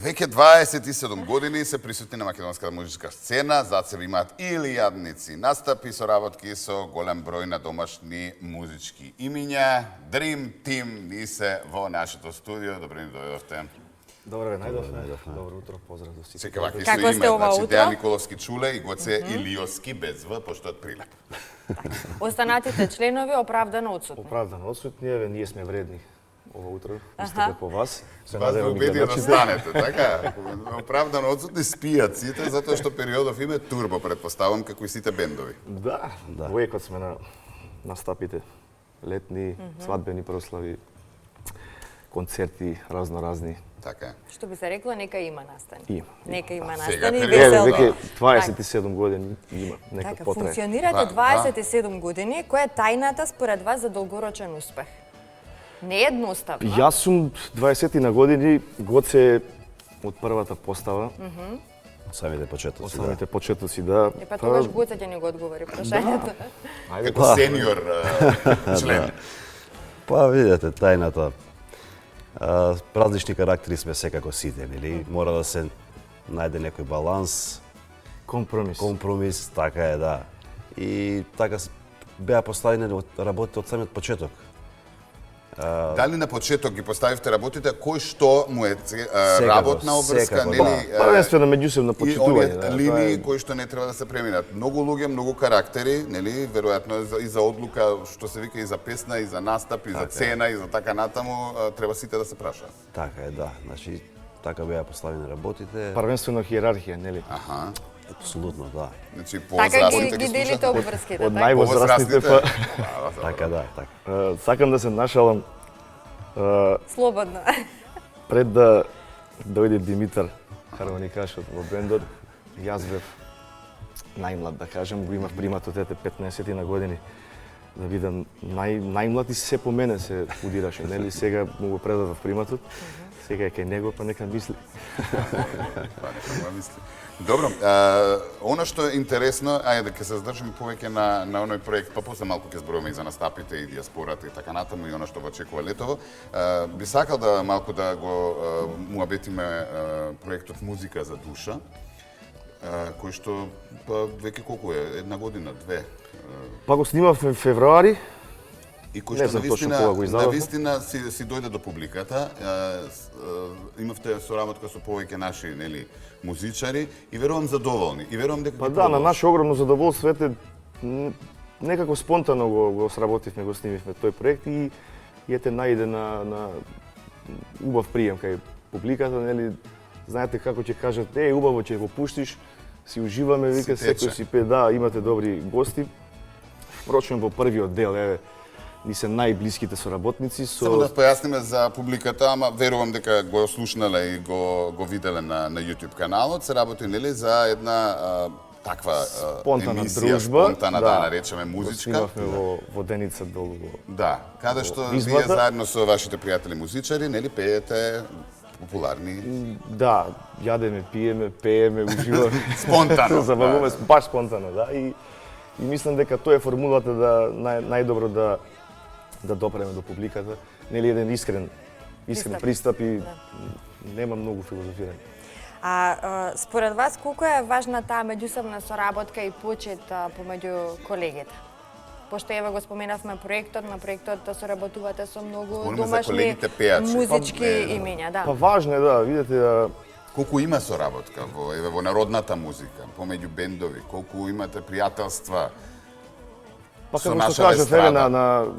Веќе 27 години се присутни на македонската музичка сцена, зад себе имаат илјадници настапи, соработки со голем број на домашни музички имиња. Dream Team ни се во нашето студио. Добре ни дојдовте. Добре, најдовме. Добро утро, поздрав до сите. Сека ваки што име, значи Дејан Николовски Чуле и Гоце Илиовски без В, пошто од Прилеп. Останатите членови оправдано отсутни. Оправдано отсутни, еве, ние сме вредни ова утро, исто по вас. Вас да убедија да станете, така? Оправдано отсутни спијат сите, затоа што периодов име турбо, предпоставам, како и сите бендови. Да, воекот сме на настапите, летни, свадбени прослави, концерти, разноразни. Така е. Што би се рекло, нека има настани. Има. Нека има Сега настани и период, весело. Веќе 27 години има, нека Така, потрае. функционирате 27 години. Која е тајната според вас за долгорочен успех? Не е едноставно. Јас сум 20 на години, Гоце од првата постава. Самите почетоци. Од самите почетоци, да. Па тогаш Гоце ќе ни го одговори прашањето. Како сениор член. Па видете, тајната. Различни карактери сме секако сите, нели? Мора да се најде некој баланс, компромис, така е, да. И така беа поставени работите од самиот почеток. Дали на почеток ги поставивте работите, кој што му е работна обврска, нели? Првенствено меѓусебно И почитување. оние линии кои што не треба да се преминат. Многу луѓе, многу карактери, нели? Веројатно и за одлука, што се вика и за песна, и за настап, и за цена, и за така натаму, треба сите да се прашаат. Така е, да. Значи, така беа поставени работите. Првенствено хиерархија, нели? Аха. Апсолутно, да. Значи, Така повозрастните ги делите слушаат. обврските, Од така? највозрастните па Така, да, така. сакам да се нашалам Слободно. пред да дојде Димитар, хармоникашот во бендот. Јас бев најмлад, да кажем, го имав приматот ете 15 на години. Да бидам најмлад и се по мене се удираше, нели? Сега му го предадов приматот. Сега е кај него, па нека мисли. Добро, она што е интересно, ајде да се задржиме повеќе на оној проект, па после малку ќе зборуваме и за настапите и диаспората и така натаму и она што го очекува летово. Би сакал да малку да го муабетиме проектот Музика за душа, кој што па веќе колку е, една година, две. Па го снимав во февруари. И кој Не што знам точно кога го издававме. навистина си дојде до публиката. Имавте соработка со повеќе наши, нели, музичари и верувам задоволни. И верувам дека Па да, на наше огромно задоволство ете некако спонтано го сработивме, го снимивме тој проект и ете најде на убав прием кај публиката, нели, знаете како ќе кажат, убаво ќе го пуштиш, си уживаме, вика секој си пее, да, имате добри гости. Впрочем во првиот дел, ни се најблиските соработници Само да појасниме за публиката, ама верувам дека го слушнале и го виделе на YouTube каналот, се работи нели за една таква спонтана емисија, дружба, спонтана да наречеме музичка. Снимавме во Деница долу во. Да, каде што вие избата. заедно со вашите пријатели музичари, нели пеете популарни. Да, јадеме, пиеме, пееме, уживаме. Спонтано. Забавуваме баш спонтано, да. И мислам дека тоа е формулата да најдобро да допреме до публиката. Нели еден искрен пристап и нема многу филозофирање. Според вас, колку е важна таа меѓусебна соработка и почет помеѓу колегите? Пошто еве го споменавме проектот, на проектот соработувате со многу Спомнеме за домашни колегите пејачи. музички имиња, да. Па важно е да видите Колку има соработка во народната музика, помеѓу бендови, колку имате пријателства. па со како наша што кажав еве естрада.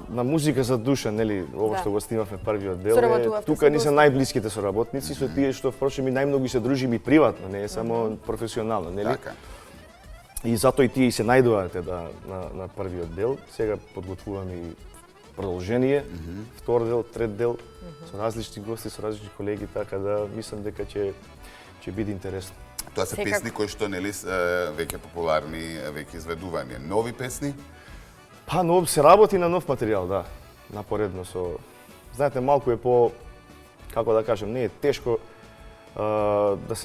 на музика за душа, нели, ова што го снимавме првиот дел, Соработувавте тука со ни се доста. најблиските соработници со тие што впрочем и најмногу се дружиме и приватно, не е само професионално, нели? Така. И затоа и тие и се најдуваат на првиот дел. Сега подготвуваме и продолжение, втор дел, трет дел, со различни гости, со различни колеги, така да мислам дека ќе биде интересно. Тоа се Секако. песни кои што нели веќе популарни, веќе изведувани. Нови песни? Па, но се работи на нов материјал, да. Напоредно со... Знаете, малку е како да кажем, не е тешко да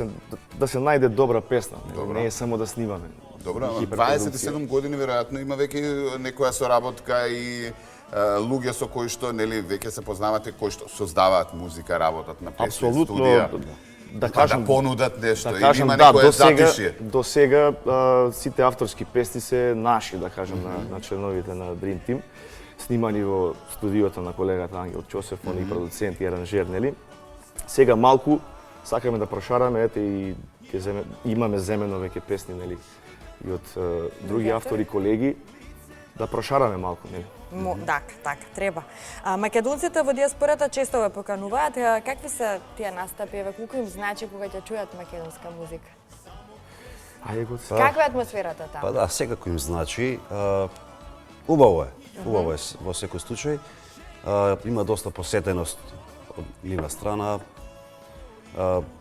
се најде добра песна. Добро. Не е само да снимаме. Добро, Хиперпродукција. 27 години веројатно има веќе некоја соработка и луѓе со кои што нели веќе се познавате, кои што создаваат музика, работат на песни, Апсолутно, студија. да Да кажам, понудат нешто, да или кажам, има да, некое затишје. до сега сите авторски песни се наши, да кажем, на членовите на Dream Team, снимани во студиото на колегата Ангел Чосев, он и продуцент и аранжер, нели? Сега малку сакаме да прошараме, ете и имаме земено веќе песни, нели, и од други автори, колеги, да прошараме малку, нели? Така, треба. Македонците во диаспората често ве покануваат. Какви се тие настапи? Колку им значи кога ќе чујат македонска музика? Ајде го. Каква е атмосферата таму? Па да, секако им значи. Убаво е. Убаво е во секој случај. Има доста посетеност од нивна страна.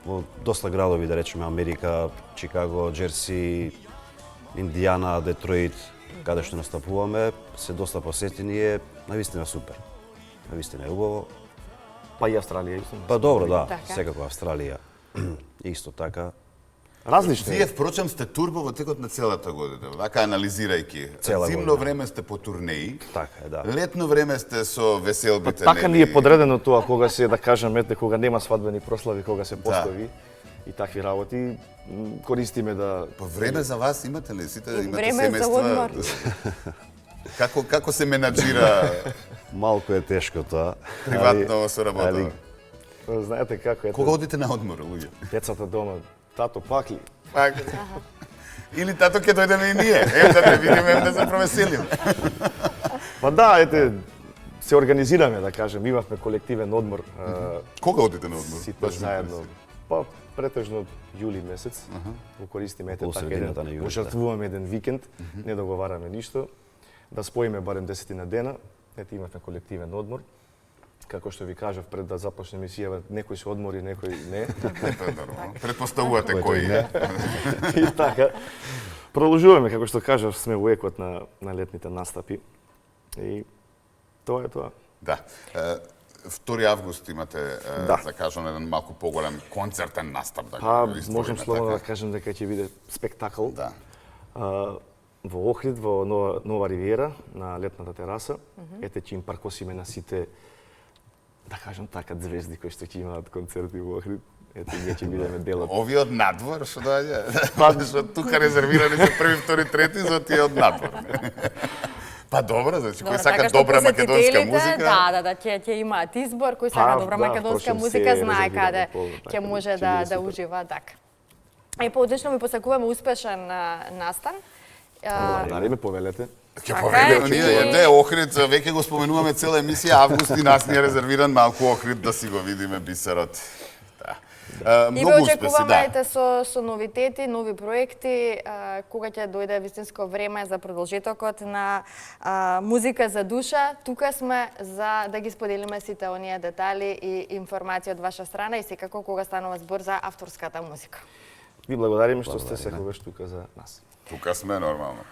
Во доста градови, да речеме, Америка, Чикаго, Џерси, Индијана, Детройт, каде што настапуваме, се доста посетени, е навистина супер. Навистина е убаво. Па и Австралија исто. Па добро, да, Така. секако Австралија исто така. Различно Вие е. впрочем сте турбо во текот на целата година, вака анализирајќи. Цела Зимно година. време сте по турнеи, Така е, да. летно време сте со веселбите. Така ни нели? е подредено тоа кога се, да кажам, ете, кога нема свадбени прослави, кога се постави и такви работи, користиме да... По време за вас имате ли? Сите имате Време за семејства? одмор. Како се менаџира Малку е тешко тоа. приватно со работа? Знаете како е. Кога одите на одмор, луѓе? Децата дома, тато пакли. Пак. Или тато ќе дојдеме и ние. Да те видиме, да се провеселиме. Па да, ете, се организираме, да кажем, имавме колективен одмор. Кога одите на одмор? Сите Баш ме заедно. интересира. Па, претежно јули месец, го користиме ете Во така средината на еден, јули, го жртвуваме еден викенд, не договараме ништо, да споиме барем 10 на дена, ете имавме колективен одмор. Како што ви кажав пред да започне емисијава, некој се одмори, некој не. Тоа е нормално. Предпоставувате кој е. И така, продолжуваме, како што кажав, сме во екот на летните настапи. И тоа е тоа. Да. 2 август имате Да. закажан еден малку поголем концертен настап, да Па, го изброиме, можам слободно така. да кажем дека ќе биде спектакл. Да. Во Охрид, во Нова Ривиера, на летната тераса. Ете ќе им паркосиме на сите, да кажам така, звезди кои што ќе имаат концерти во Охрид. Ете, ние ќе бидеме дел од... Овие од надвор што доаѓа? Што тука резервирани се први, втори, трети, за тие од надвор. Па добро, значи кој сака така што добра македонска посетителите, музика. Да, ќе имаат избор, кој сака добра да, македонска впрочем, музика, се знае резервирано каде полно, така, ќе може ќе биде да супер. ужива, така. И поодишно ви посакуваме успешен настан. Благодариме, повелете. Ќе Така поведеме е, ние, и- Охрид, веќе го споменуваме цела емисија, август и нас ни е резервиран малку Охрид да си го видиме бисерот. Да. И Многу ве успеси, очекуваме да. ете со новитети, нови проекти, кога ќе дојде вистинско време за продолжетокот на музика за душа. Тука сме за да ги споделиме сите оние детали и информации од ваша страна и секако кога станува збор за авторската музика. Ви благодариме што сте секогаш тука за нас. Тука сме нормално.